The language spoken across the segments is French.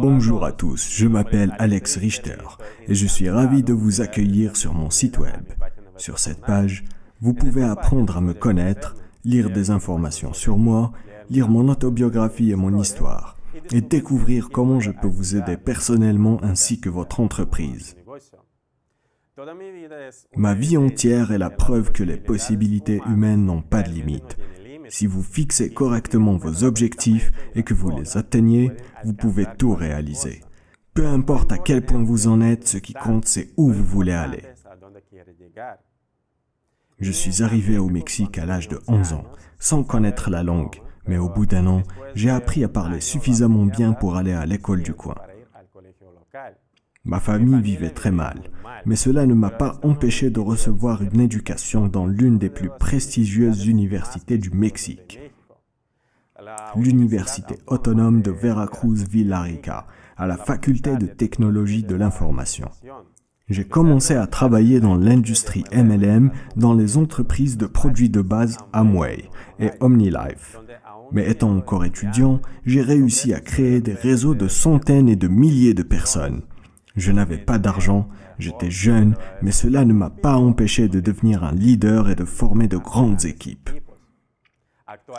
Bonjour à tous, je m'appelle Alex Richter et je suis ravi de vous accueillir sur mon site web. Sur cette page, vous pouvez apprendre à me connaître, lire des informations sur moi, lire mon autobiographie et mon histoire, et découvrir comment je peux vous aider personnellement ainsi que votre entreprise. Ma vie entière est la preuve que les possibilités humaines n'ont pas de limite. Si vous fixez correctement vos objectifs et que vous les atteignez, vous pouvez tout réaliser. Peu importe à quel point vous en êtes, ce qui compte, c'est où vous voulez aller. Je suis arrivé au Mexique à l'âge de 11 ans, sans connaître la langue, mais au bout d'un an, j'ai appris à parler suffisamment bien pour aller à l'école du coin. Ma famille vivait très mal, mais cela ne m'a pas empêché de recevoir une éducation dans l'une des plus prestigieuses universités du Mexique, l'Université autonome de Veracruz Villarrica, à la faculté de technologie de l'information. J'ai commencé à travailler dans l'industrie MLM dans les entreprises de produits de base Amway et OmniLife. Mais étant encore étudiant, j'ai réussi à créer des réseaux de centaines et de milliers de personnes. Je n'avais pas d'argent, j'étais jeune, mais cela ne m'a pas empêché de devenir un leader et de former de grandes équipes.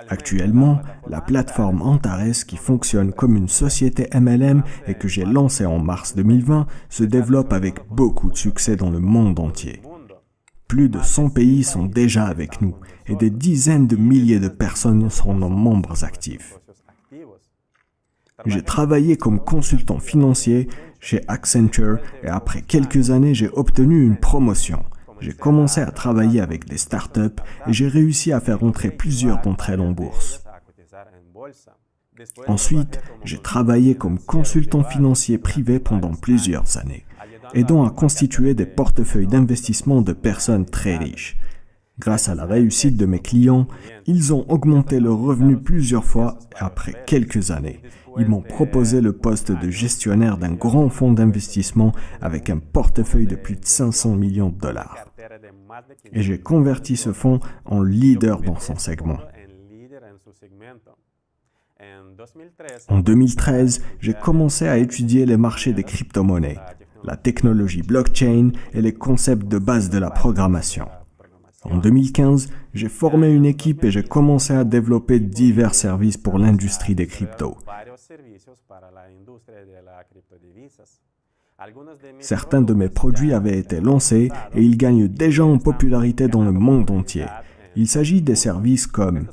Actuellement, la plateforme Antares, qui fonctionne comme une société MLM et que j'ai lancée en mars 2020, se développe avec beaucoup de succès dans le monde entier. Plus de 100 pays sont déjà avec nous et des dizaines de milliers de personnes sont nos membres actifs. J'ai travaillé comme consultant financier chez Accenture et après quelques années, j'ai obtenu une promotion. J'ai commencé à travailler avec des startups et j'ai réussi à faire entrer plusieurs d'entre elles en bourse. Ensuite, j'ai travaillé comme consultant financier privé pendant plusieurs années, aidant à constituer des portefeuilles d'investissement de personnes très riches. Grâce à la réussite de mes clients, ils ont augmenté leurs revenus plusieurs fois et après quelques années, ils m'ont proposé le poste de gestionnaire d'un grand fonds d'investissement avec un portefeuille de plus de 500 millions de dollars. Et j'ai converti ce fonds en leader dans son segment. En 2013, j'ai commencé à étudier les marchés des crypto-monnaies, la technologie blockchain et les concepts de base de la programmation. En 2015, j'ai formé une équipe et j'ai commencé à développer divers services pour l'industrie des cryptos. Certains de mes produits avaient été lancés et ils gagnent déjà en popularité dans le monde entier. Il s'agit des services comme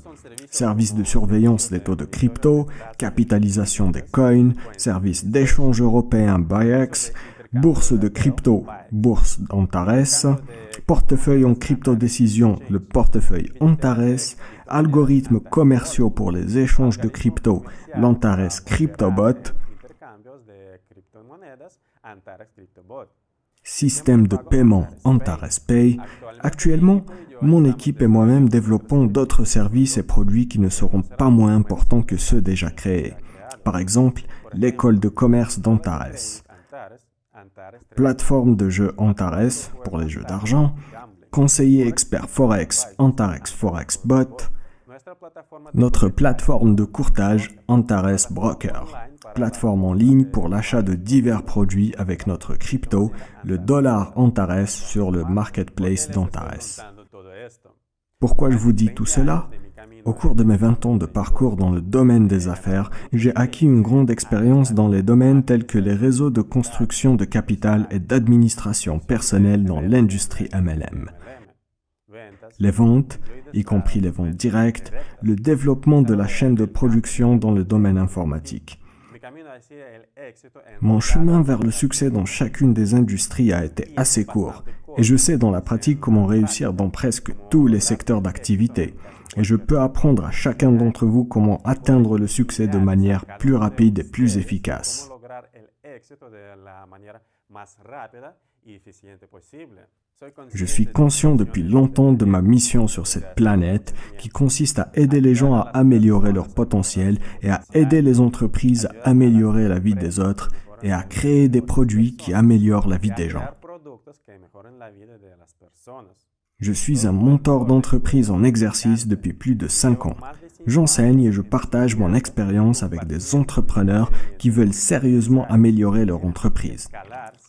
services de surveillance des taux de crypto, capitalisation des coins, services d'échange européen BIEX, bourse de crypto, bourse Antares, portefeuille en crypto-décision, le portefeuille Antares, algorithmes commerciaux pour les échanges de crypto, l'Antares CryptoBot, système de paiement Antares Pay. Actuellement, mon équipe et moi-même développons d'autres services et produits qui ne seront pas moins importants que ceux déjà créés. Par exemple, l'école de commerce d'Antares, plateforme de jeux Antares pour les jeux d'argent, conseiller expert Forex Antares Forex Bot, notre plateforme de courtage Antares Broker, plateforme en ligne pour l'achat de divers produits avec notre crypto, le dollar Antares sur le marketplace d'Antares. Pourquoi je vous dis tout cela ? Au cours de mes 20 ans de parcours dans le domaine des affaires, j'ai acquis une grande expérience dans les domaines tels que les réseaux de construction de capital et d'administration personnelle dans l'industrie MLM. Les ventes, y compris les ventes directes, le développement de la chaîne de production dans le domaine informatique. Mon chemin vers le succès dans chacune des industries a été assez court, et je sais dans la pratique comment réussir dans presque tous les secteurs d'activité. Et je peux apprendre à chacun d'entre vous comment atteindre le succès de manière plus rapide et plus efficace. Je suis conscient depuis longtemps de ma mission sur cette planète qui consiste à aider les gens à améliorer leur potentiel et à aider les entreprises à améliorer la vie des autres et à créer des produits qui améliorent la vie des gens. Je suis un mentor d'entreprise en exercice depuis plus de 5 ans. J'enseigne et je partage mon expérience avec des entrepreneurs qui veulent sérieusement améliorer leur entreprise.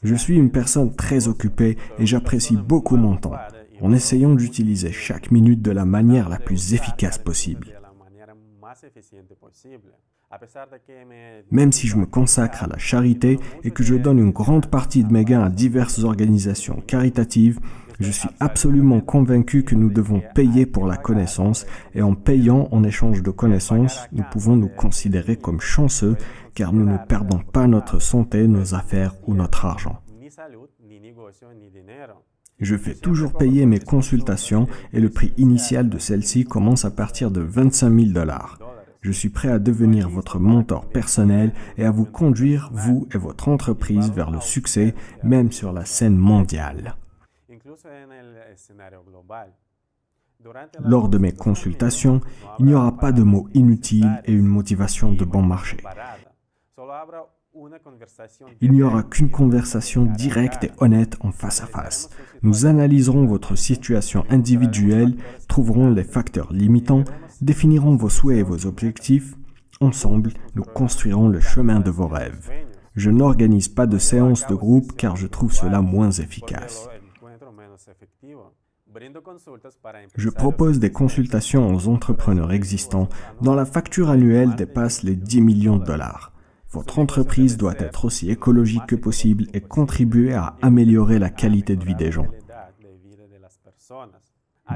Je suis une personne très occupée et j'apprécie beaucoup mon temps, en essayant d'utiliser chaque minute de la manière la plus efficace possible. Même si je me consacre à la charité et que je donne une grande partie de mes gains à diverses organisations caritatives, je suis absolument convaincu que nous devons payer pour la connaissance et en payant en échange de connaissances, nous pouvons nous considérer comme chanceux car nous ne perdons pas notre santé, nos affaires ou notre argent. Je fais toujours payer mes consultations et le prix initial de celles-ci commence à partir de 25 000 $. Je suis prêt à devenir votre mentor personnel et à vous conduire, vous et votre entreprise, vers le succès, même sur la scène mondiale. Lors de mes consultations, il n'y aura pas de mots inutiles et une motivation de bon marché. Il n'y aura qu'une conversation directe et honnête en face à face. Nous analyserons votre situation individuelle, trouverons les facteurs limitants, définirons vos souhaits et vos objectifs. Ensemble, nous construirons le chemin de vos rêves. Je n'organise pas de séances de groupe car je trouve cela moins efficace. Je propose des consultations aux entrepreneurs existants dont la facture annuelle dépasse les 10 millions de $. Votre entreprise doit être aussi écologique que possible et contribuer à améliorer la qualité de vie des gens.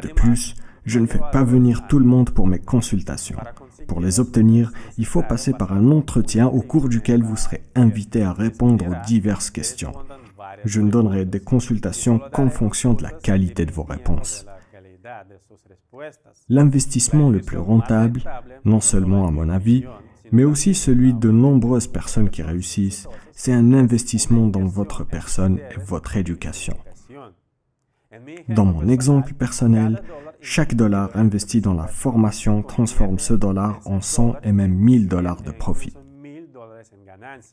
De plus, je ne fais pas venir tout le monde pour mes consultations. Pour les obtenir, il faut passer par un entretien au cours duquel vous serez invité à répondre aux diverses questions. Je ne donnerai des consultations qu'en fonction de la qualité de vos réponses. L'investissement le plus rentable, non seulement à mon avis, mais aussi celui de nombreuses personnes qui réussissent, c'est un investissement dans votre personne et votre éducation. Dans mon exemple personnel, chaque dollar investi dans la formation transforme ce dollar en 100 et même 1000 $ de profit.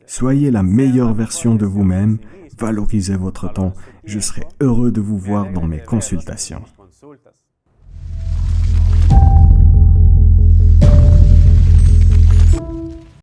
Soyez la meilleure version de vous-même, valorisez votre temps, je serai heureux de vous voir dans mes consultations.